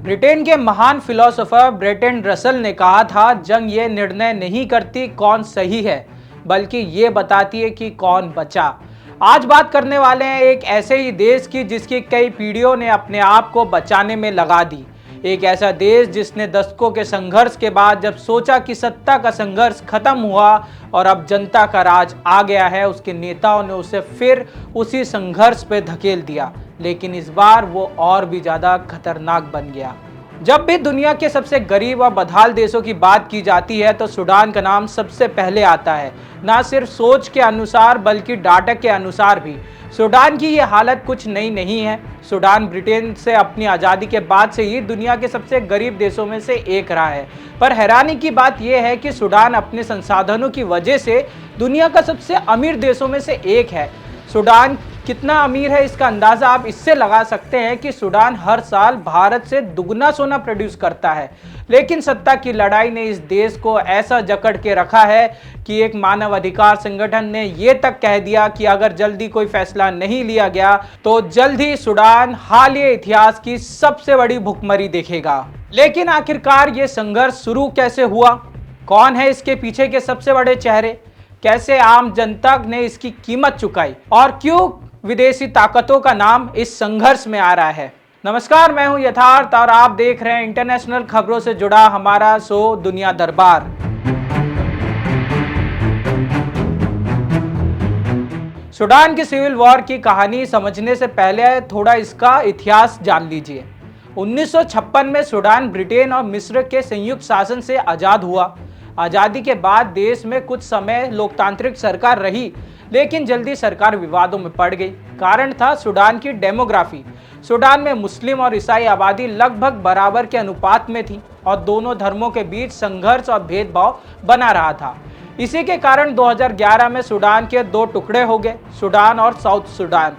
Britain के महान philosopher Brayton Russell ने कहा था, जंग ये निर्णय नहीं करती कौन सही है, बल्कि ये बताती है कि कौन बचा। आज बात करने वाले हैं एक ऐसे ही देश की जिसकी कई पीढ़ियों ने अपने आप को बचाने में लगा दी। एक ऐसा देश जिसने दशकों के संघर्ष के बाद जब सोचा कि सत्ता का संघर्ष खत्म हुआ और अब जनता का राज आ गया है, उसके नेताओं ने उसे फिर उसी संघर्ष पे धकेल दिया, लेकिन इस बार वो और भी ज्यादा खतरनाक बन गया। जब भी दुनिया के सबसे गरीब और बदहाल देशों की बात की जाती है तो सूडान का नाम सबसे पहले आता है, ना सिर्फ सोच के अनुसार बल्कि डाटा के अनुसार भी। सूडान की ये हालत कुछ नई नहीं है। सूडान ब्रिटेन से अपनी आज़ादी के बाद से ही दुनिया के सबसे गरीब देशों में से एक रहा है। पर हैरानी की बात यह है कि सूडान अपने संसाधनों की वजह से दुनिया का सबसे अमीर देशों में से एक है। सूडान कितना अमीर है इसका अंदाज़ा आप इससे लगा सकते हैं कि सूडान हर साल भारत से दुगना सोना प्रोड्यूस करता है। लेकिन सत्ता की लड़ाई ने इस देश को ऐसा जकड़ के रखा है कि एक मानव अधिकार संगठन ने ये तक कह दिया कि अगर जल्दी कोई फैसला नहीं लिया गया तो जल्द ही सूडान हालिया इतिहास की सबसे बड़ी भुखमरी देखेगा। लेकिन आखिरकार ये संघर्ष शुरू कैसे हुआ? कौन है इसके पीछे के सबसे बड़े चेहरे? कैसे आम जनता ने इसकी कीमत चुकाई और क्यों विदेशी ताकतों का नाम इस संघर्ष में आ रहा है? नमस्कार, मैं हूं यथार्थ और आप देख रहे हैं इंटरनेशनल खबरों से जुड़ा हमारा शो दुनिया दरबार। सूडान की सिविल वॉर की कहानी समझने से पहले थोड़ा इसका इतिहास जान लीजिए। 1956 में सूडान ब्रिटेन और मिस्र के संयुक्त शासन से आज़ाद हुआ। आज़ादी के बाद देश में कुछ समय लोकतांत्रिक सरकार रही, लेकिन जल्दी सरकार विवादों में पड़ गई। कारण था सूडान की डेमोग्राफी। सूडान में मुस्लिम और ईसाई आबादी लगभग बराबर के अनुपात में थी और दोनों धर्मों के बीच संघर्ष और भेदभाव बना रहा था। इसी के कारण 2011 में सूडान के दो टुकड़े हो गए, सूडान और साउथ सूडान।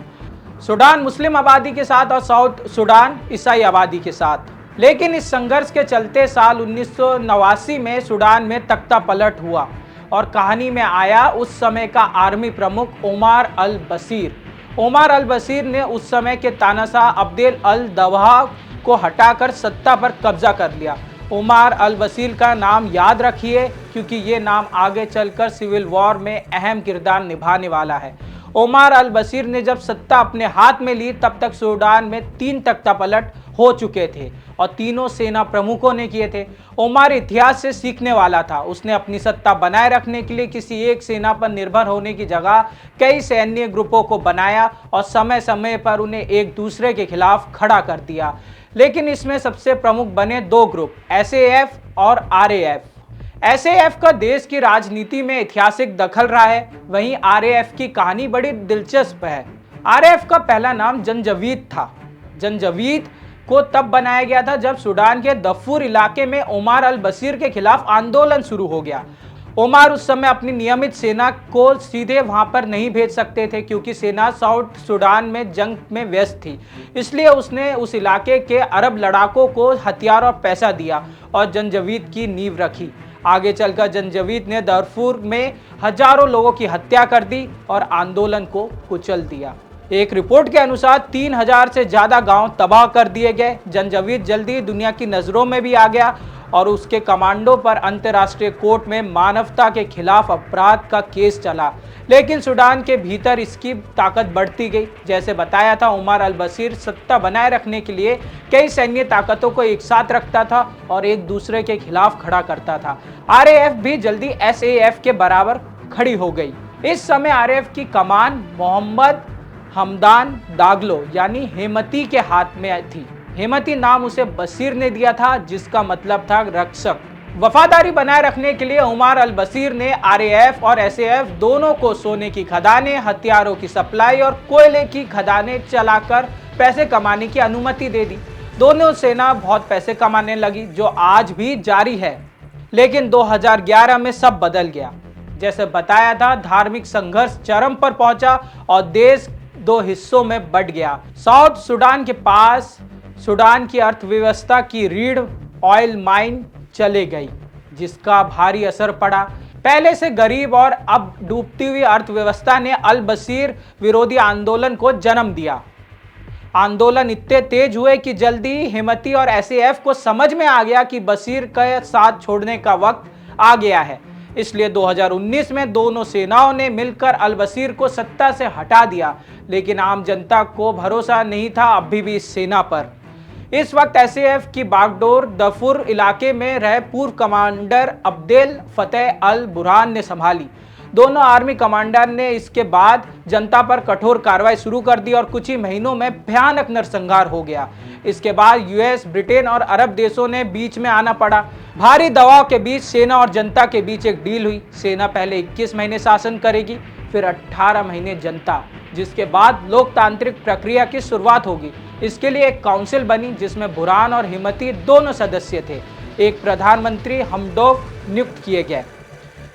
सूडान मुस्लिम आबादी के साथ और साउथ सूडान ईसाई आबादी के साथ। लेकिन इस संघर्ष के चलते साल 1989 में सूडान में तख्ता पलट हुआ और कहानी में आया उस समय का आर्मी प्रमुख ओमार अल बशीर। ओमार अल बशीर ने उस समय के तानाशाह अब्देल अल दवाह को हटाकर सत्ता पर कब्जा कर लिया। ओमार अल बशीर का नाम याद रखिए क्योंकि ये नाम आगे चलकर सिविल वॉर में अहम किरदार निभाने वाला है। ओमार अल बशीर ने जब सत्ता अपने हाथ में ली तब तक सूडान में 3 तख्ता पलट हो चुके थे और तीनों सेना प्रमुखों ने किए थे। ओमार इतिहास से सीखने वाला था। उसने अपनी सत्ता बनाए रखने के लिए किसी एक सेना पर निर्भर होने की जगह कई सैन्य ग्रुपों को बनाया और समय समय पर उन्हें एक दूसरे के खिलाफ खड़ा कर दिया। लेकिन इसमें सबसे प्रमुख बने 2 ग्रुप, एसएएफ और आरएएफ। एसएएफ का देश की राजनीति में ऐतिहासिक दखल रहा है, वहीं आरएएफ की कहानी बड़ी दिलचस्प है। आरएएफ का पहला नाम जंजावीद था। जंजावीद को तब बनाया गया था जब सूडान के दफूर इलाके में ओमार अल बशीर के खिलाफ आंदोलन शुरू हो गया। ओमार उस समय अपनी नियमित सेना को सीधे वहां पर नहीं भेज सकते थे क्योंकि सेना साउथ सूडान में जंग में व्यस्त थी। इसलिए उसने उस इलाके के अरब लड़ाकों को हथियार और पैसा दिया और जंजावीद की नींव रखी। आगे चलकर जंजावीद ने दारफूर में हजारों लोगों की हत्या कर दी और आंदोलन को कुचल दिया। एक रिपोर्ट के अनुसार 3000 से ज़्यादा गांव तबाह कर दिए गए। जंजावीद जल्दी दुनिया की नज़रों में भी आ गया और उसके कमांडो पर अंतर्राष्ट्रीय कोर्ट में मानवता के खिलाफ अपराध का केस चला। लेकिन सूडान के भीतर इसकी ताकत बढ़ती गई। जैसे बताया था, ओमार अल बशीर सत्ता बनाए रखने के लिए कई सैन्य ताकतों को एक साथ रखता था और एक दूसरे के खिलाफ खड़ा करता था। आरएएफ भी जल्दी एसएएफ के बराबर खड़ी हो गई। इस समय आरएएफ की कमान मोहम्मद हमदान दागलो यानी हेमती के हाथ में थी। हेमती नाम उसे बशीर ने दिया था, जिसका मतलब था रक्षक। वफादारी बनाए रखने के लिए ओमार अल बशीर ने आरएएफ और एसएएफ दोनों को सोने की खदानें, हथियारों की सप्लाई और कोयले की खदानें चलाकर पैसे कमाने की अनुमति दे दी। दोनों सेना बहुत पैसे कमाने लगी, जो आज भी जारी है। लेकिन 2011 में सब बदल गया। जैसे बताया था, धार्मिक संघर्ष चरम पर पहुंचा और देश 2 हिस्सों में बंट गया। साउथ सूडान के पास सूडान की अर्थव्यवस्था की रीढ़ ऑयल माइन चले गई, जिसका भारी असर पड़ा। पहले से गरीब और अब डूबती हुई अर्थव्यवस्था ने अल बशीर विरोधी आंदोलन को जन्म दिया। आंदोलन इतने तेज हुए कि जल्दी हेमती और एसएएफ को समझ में आ गया कि बशीर का साथ छोड़ने का वक्त आ गया है। इसलिए 2019 में दोनों सेनाओं ने मिलकर अल बशीर को सत्ता से हटा दिया, लेकिन आम जनता को भरोसा नहीं था अभी भी इस सेना पर। इस वक्त एसएएफ की बागडोर दफुर इलाके में रहे पूर्व कमांडर अब्देल फतेह अल बुरहान ने संभाली। दोनों आर्मी कमांडर ने इसके बाद जनता पर कठोर कार्रवाई शुरू कर दी और कुछ ही महीनों में भयानक नरसंहार हो गया। इसके बाद यूएस, ब्रिटेन और अरब देशों ने बीच में आना पड़ा। भारी दबाव के बीच सेना और जनता के बीच एक डील हुई। सेना पहले 21 महीने शासन करेगी, फिर 18 महीने जनता, जिसके बाद लोकतांत्रिक प्रक्रिया की शुरुआत होगी। इसके लिए एक काउंसिल बनी जिसमें बुरहान और हेमती दोनों सदस्य थे। एक प्रधानमंत्री हमडोक नियुक्त किए गए,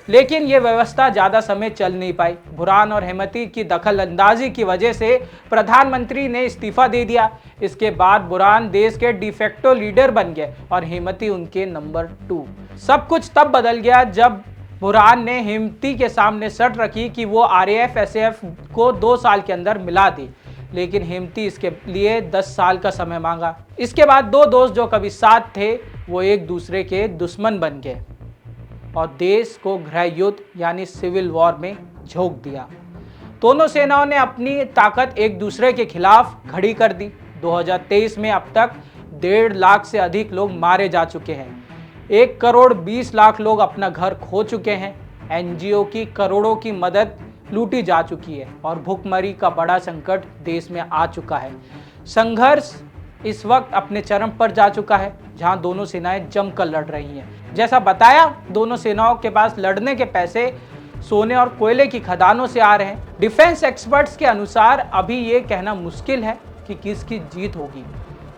लेकिन ये व्यवस्था ज़्यादा समय चल नहीं पाई। बुरहान और हेमती की दखल अंदाजी की वजह से प्रधानमंत्री ने इस्तीफा दे दिया। इसके बाद बुरहान देश के डिफेक्टो लीडर बन गए और हेमती उनके नंबर 2। सब कुछ तब बदल गया जब बुरहान ने हेमती के सामने शर्त रखी कि वो आरएएफ एसएएफ को 2 साल के अंदर मिला दे, लेकिन हेमती इसके लिए 10 साल का समय मांगा। इसके बाद दो दोस्त जो कभी साथ थे वो एक दूसरे के दुश्मन बन गए और देश को गृह युद्ध यानी सिविल वॉर में झोंक दिया। दोनों सेनाओं ने अपनी ताकत एक दूसरे के खिलाफ खड़ी कर दी। 2023 में अब तक 1.5 लाख से अधिक लोग मारे जा चुके हैं। 1 करोड़ 20 लाख लोग अपना घर खो चुके हैं। एनजीओ की करोड़ों की मदद लूटी जा चुकी है और भूखमरी का बड़ा संकट देश में आ चुका है। संघर्ष इस वक्त अपने चरम पर जा चुका है, जहां दोनों सेनाएं जमकर लड़ रही हैं। जैसा बताया, दोनों सेनाओं के पास लड़ने के पैसे सोने और कोयले की खदानों से आ रहे हैं। डिफेंस एक्सपर्ट्स के अनुसार अभी ये कहना मुश्किल है कि किसकी जीत होगी,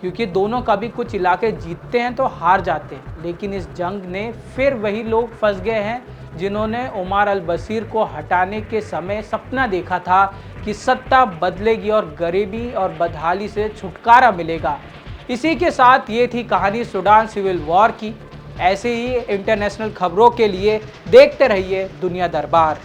क्योंकि दोनों कभी कुछ इलाके जीतते हैं तो हार जाते हैं। लेकिन इस जंग ने फिर वही लोग फंस गए हैं जिन्होंने उमर अल बशीर को हटाने के समय सपना देखा था कि सत्ता बदलेगी और गरीबी और बदहाली से छुटकारा मिलेगा। इसी के साथ ये थी कहानी सूडान सिविल वॉर की। ऐसे ही इंटरनेशनल खबरों के लिए देखते रहिए दुनिया दरबार।